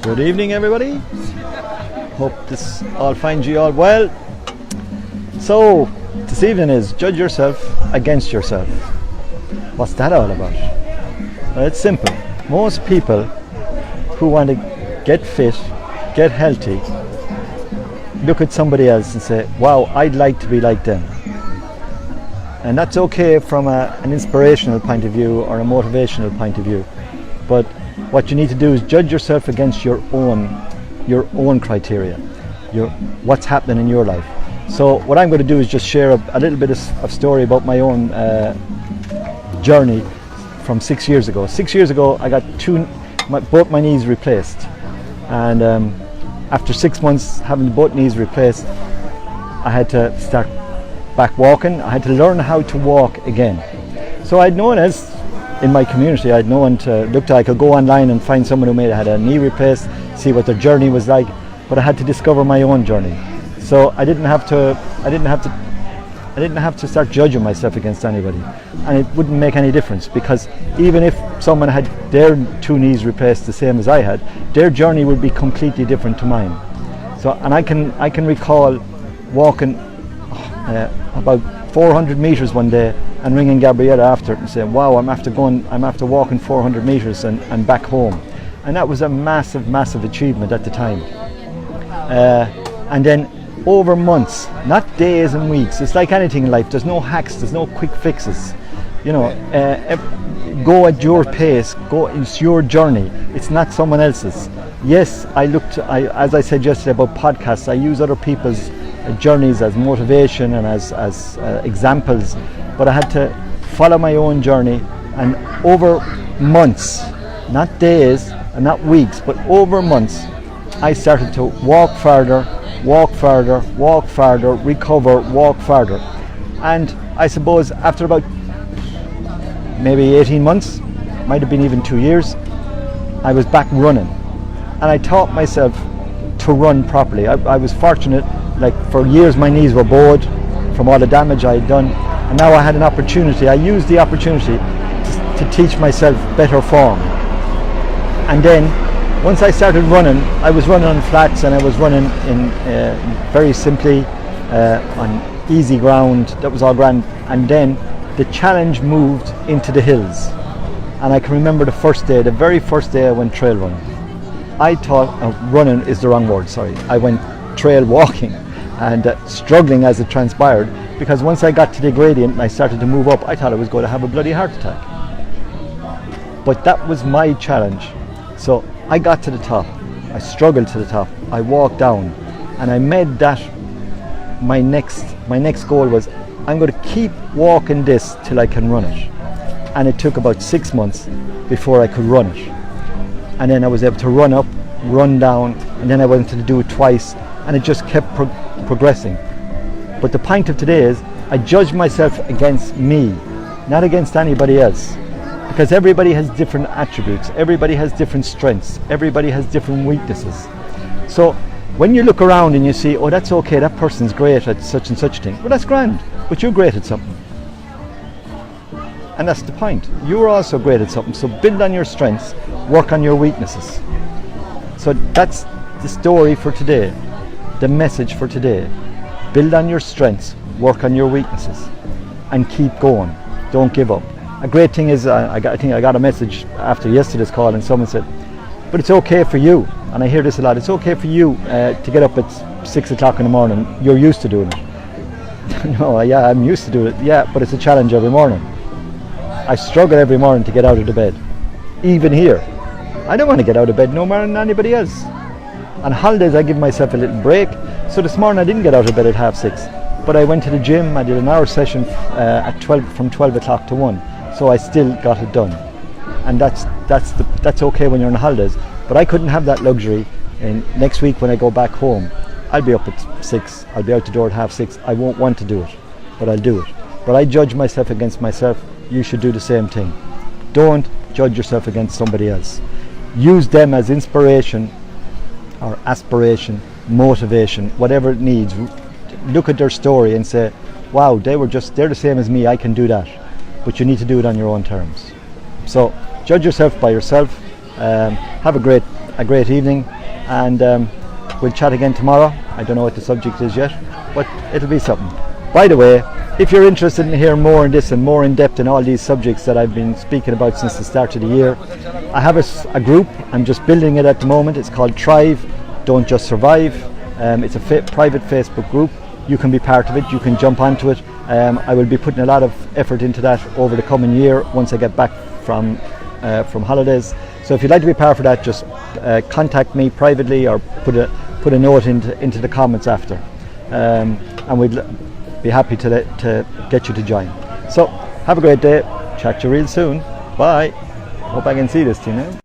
Good evening, everybody. Hope this all finds you all well. So, this evening is judge yourself against yourself. What's that all about? Well, it's simple. Most people who want to get fit, get healthy, look at somebody else and say, wow, I'd like to be like them. And that's okay from an inspirational point of view or a motivational point of view. But what you need to do is judge yourself against your own criteria, what's happening in your life. So what I'm going to do is just share a little bit of story about my own journey from 6 years ago. 6 years ago, I got both my knees replaced, and after 6 months having both knees replaced, I had to start back walking. I had to learn how to walk again. So I'd known in my community, I'd known I could go online and find someone who had a knee replaced, see what their journey was like, but I had to discover my own journey. So I didn't have to start judging myself against anybody, and it wouldn't make any difference, because even if someone had their two knees replaced the same as I had, their journey would be completely different to mine. So, and I can recall walking about 400 meters one day and ringing Gabriella after it and saying, wow, I'm after walking 400 meters and back home. And that was a massive achievement at the time. And then over months, not days and weeks, it's like anything in life, there's no hacks, there's no quick fixes. You know, go at your pace, it's your journey, it's not someone else's. Yes, as I said yesterday about podcasts, I use other people's journeys as motivation and as examples, but I had to follow my own journey, and over months, not days and not weeks, but over months, I started to walk farther, recover, walk farther. And I suppose after about maybe 18 months, might have been even 2 years, I was back running, and I taught myself to run properly. I was fortunate, like for years my knees were bowed from all the damage I had done, and now I had an opportunity. I used the opportunity to teach myself better form. And then once I started running, I was running on flats, and I was running in very simply on easy ground. That was all grand. And then the challenge moved into the hills, and I can remember the very first day I went trail running. I thought running is the wrong word, sorry. I went trail walking, and struggling as it transpired, because once I got to the gradient and I started to move up, I thought I was going to have a bloody heart attack. But that was my challenge. So I got to the top, I struggled to the top, I walked down, and I made that my next goal was, I'm going to keep walking this till I can run it. And it took about 6 months before I could run it. And then I was able to run up, run down, and then I wanted to do it twice, and it just kept progressing. But the point of today is, I judge myself against me, not against anybody else. Because everybody has different attributes, everybody has different strengths, everybody has different weaknesses. So when you look around and you see, oh, that's okay, that person's great at such and such a thing, well, that's grand, but you're great at something. And that's the point. You're also great at something, so build on your strengths, work on your weaknesses. So that's the story for today, the message for today. Build on your strengths, work on your weaknesses, and keep going. Don't give up. A great thing is, I think I got a message after yesterday's call, and someone said, but it's okay for you, and I hear this a lot, it's okay for you to get up at 6 o'clock in the morning, you're used to doing it. No, yeah, I'm used to doing it, yeah, but it's a challenge every morning. I struggle every morning to get out of the bed, even here. I don't want to get out of bed no more than anybody else. On holidays I give myself a little break, so this morning I didn't get out of bed at 6:30, but I went to the gym, I did an hour session from 12 o'clock to 1. So I still got it done, and that's okay when you're on holidays. But I couldn't have that luxury. And next week when I go back home, I'll be up at 6. I'll be out the door at 6:30. I won't want to do it, but I'll do it. But I judge myself against myself. You should do the same thing. Don't judge yourself against somebody else. Use them as inspiration or aspiration, motivation, whatever it needs. Look at their story and say, wow, they're the same as me, I can do that. But you need to do it on your own terms. So judge yourself by yourself. Have a great a great evening, and we'll chat again tomorrow. I don't know what the subject is yet, but it'll be something. By the way, if you're interested in hearing more on this and more in depth in all these subjects that I've been speaking about since the start of the year, I have a group. I'm just building it at the moment. It's called Thrive, Don't Just Survive. It's a private Facebook group. You can be part of it. You can jump onto it. I will be putting a lot of effort into that over the coming year once I get back from holidays. So if you'd like to be part of that, just contact me privately or put a note into the comments after, and we'd be happy to get you to join. So have a great day. Chat to you real soon. Bye. Hope I can see this thing now.